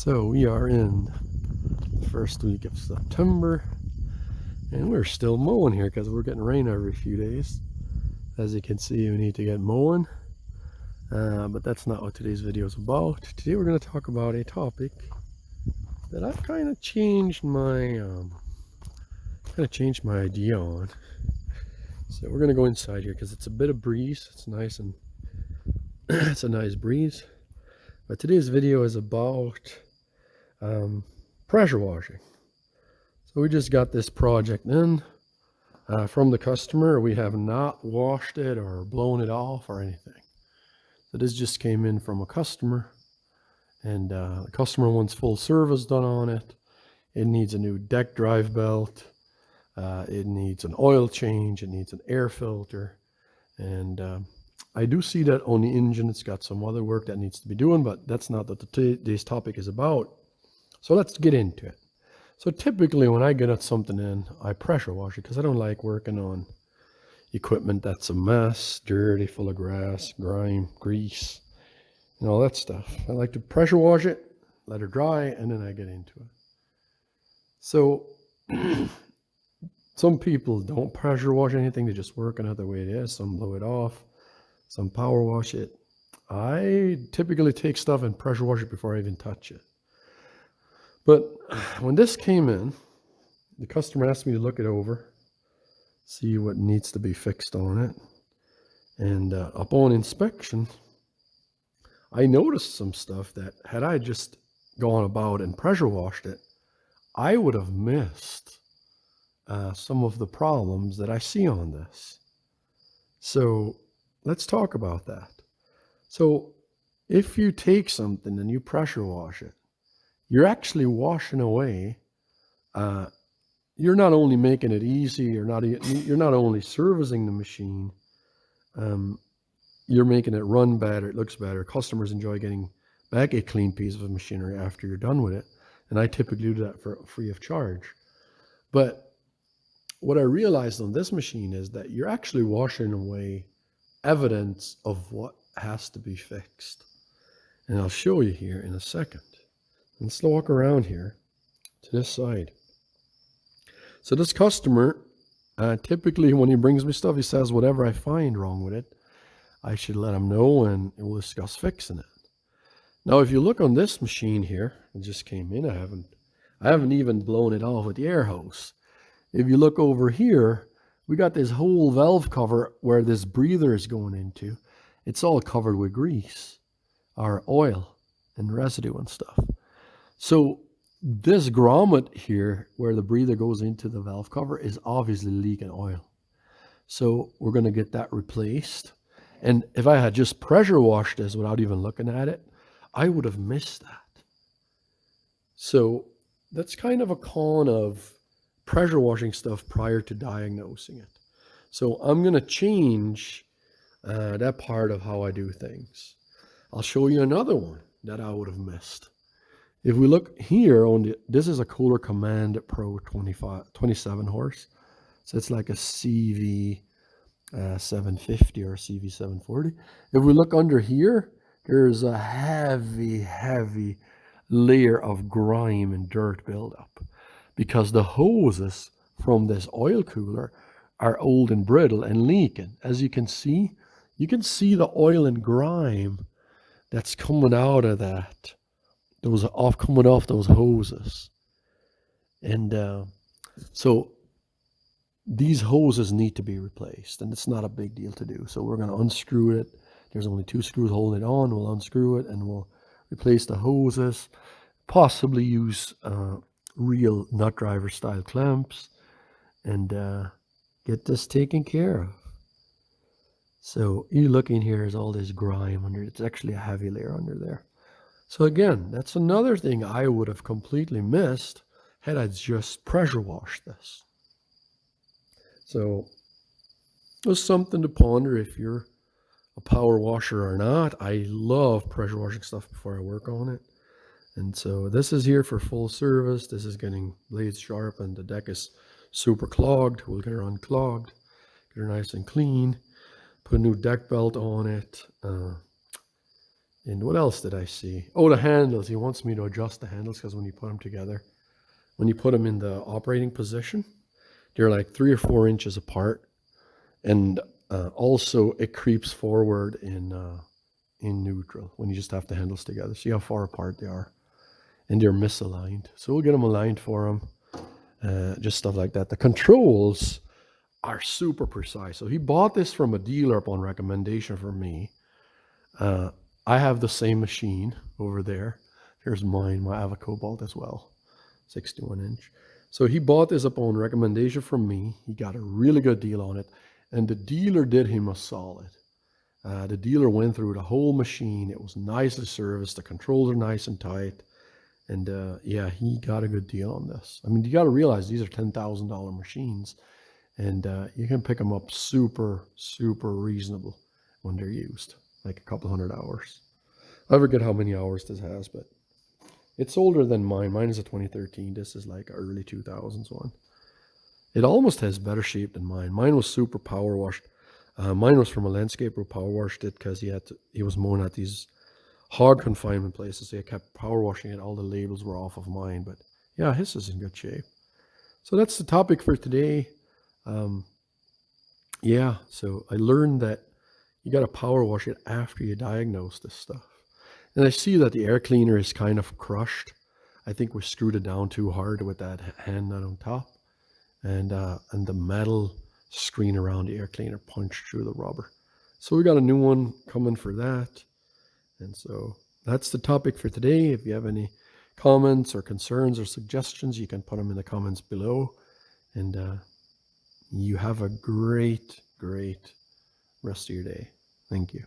So we are in the first week of September, and we're still mowing here because we're getting rain every few days. As you can see, we need to get mowing, but that's not what today's video is about. Today we're going to talk about a topic that I've kind of changed my idea on. So we're going to go inside here because it's a bit of breeze. It's nice and it's a nice breeze. But today's video is about pressure washing. So we just got this project in from the customer. We have not washed it or blown it off or anything. So this just came in from a customer, and the customer wants full service done on it. It needs a new deck drive belt. It needs an oil change. It needs an air filter. And I do see that on the engine it's got some other work that needs to be doing, but that's not what today's topic is about. So let's get into it. So typically when I get something in, I pressure wash it because I don't like working on equipment that's a mess, dirty, full of grass, grime, grease, and all that stuff. I like to pressure wash it, let it dry, and then I get into it. So some people don't pressure wash anything, they just work on it the way it is. Some blow it off, some power wash it. I typically take stuff and pressure wash it before I even touch it. But when this came in, the customer asked me to look it over, see what needs to be fixed on it. And upon inspection, I noticed some stuff that had I just gone about and pressure washed it, I would have missed some of the problems that I see on this. So let's talk about that. So if you take something and you pressure wash it, you're actually washing away. You're not only making it easy, you're not only servicing the machine, you're making it run better, it looks better. Customers enjoy getting back a clean piece of machinery after you're done with it. And I typically do that for free of charge. But what I realized on this machine is that you're actually washing away evidence of what has to be fixed. And I'll show you here in a second. Let's walk around here to this side. So this customer, typically when he brings me stuff, he says whatever I find wrong with it, I should let him know and we'll discuss fixing it. Now, if you look on this machine here, it just came in. I haven't even blown it off with the air hose. If you look over here, we got this whole valve cover where this breather is going into. It's all covered with grease or oil and residue and stuff. So this grommet here, where the breather goes into the valve cover, is obviously leaking oil. So we're going to get that replaced. And if I had just pressure washed this without even looking at it, I would have missed that. So that's kind of a con of pressure washing stuff prior to diagnosing it. So I'm going to change that part of how I do things. I'll show you another one that I would have missed. If we look here this is a Kohler Command Pro 27 horse. So it's like a CV 750 or CV 740. If we look under here, there's a heavy layer of grime and dirt buildup because the hoses from this oil cooler are old and brittle and leaking. As you can see the oil and grime that's coming out of that. Coming off those hoses. And so these hoses need to be replaced, and it's not a big deal to do. So we're going to unscrew it. There's only 2 screws holding it on. We'll unscrew it and we'll replace the hoses, possibly use real nut driver style clamps, and get this taken care of. So you look in here, there's all this grime under. It's actually a heavy layer under there. So again, that's another thing I would have completely missed had I just pressure washed this. So it was something to ponder if you're a power washer or not. I love pressure washing stuff before I work on it. And so this is here for full service. This is getting blades sharpened. The deck is super clogged. We'll get her unclogged, get her nice and clean, put a new deck belt on it. And what else did I see? Oh, the handles. He wants me to adjust the handles because when you put them together, when you put them in the operating position, they're like 3 or 4 inches apart. And also it creeps forward in neutral when you just have the handles together. See how far apart they are, and they're misaligned. So we'll get them aligned for him. Just stuff like that. The controls are super precise. So he bought this from a dealer upon recommendation from me. I have the same machine over there. Here's mine. I have a Cobalt as well, 61-inch. So he bought this upon recommendation from me. He got a really good deal on it, and the dealer did him a solid. The dealer went through the whole machine. It was nicely serviced. The controls are nice and tight. And yeah, he got a good deal on this. I mean, you got to realize these are $10,000 machines, and you can pick them up super, super reasonable when they're used, like a couple hundred hours. I forget how many hours this has, but it's older than mine. Mine is a 2013. This is like early 2000s one. It almost has better shape than mine. Mine was super power washed. Mine was from a landscaper who power washed it because he was mowing at these hard confinement places. So he kept power washing it. All the labels were off of mine, but yeah, his is in good shape. So that's the topic for today. Yeah, so I learned that you got to power wash it after you diagnose this stuff. And I see that the air cleaner is kind of crushed. I think we screwed it down too hard with that hand nut on top, and the metal screen around the air cleaner punched through the rubber. So we got a new one coming for that. And so that's the topic for today. If you have any comments or concerns or suggestions, you can put them in the comments below. And you have a great, great rest of your day. Thank you.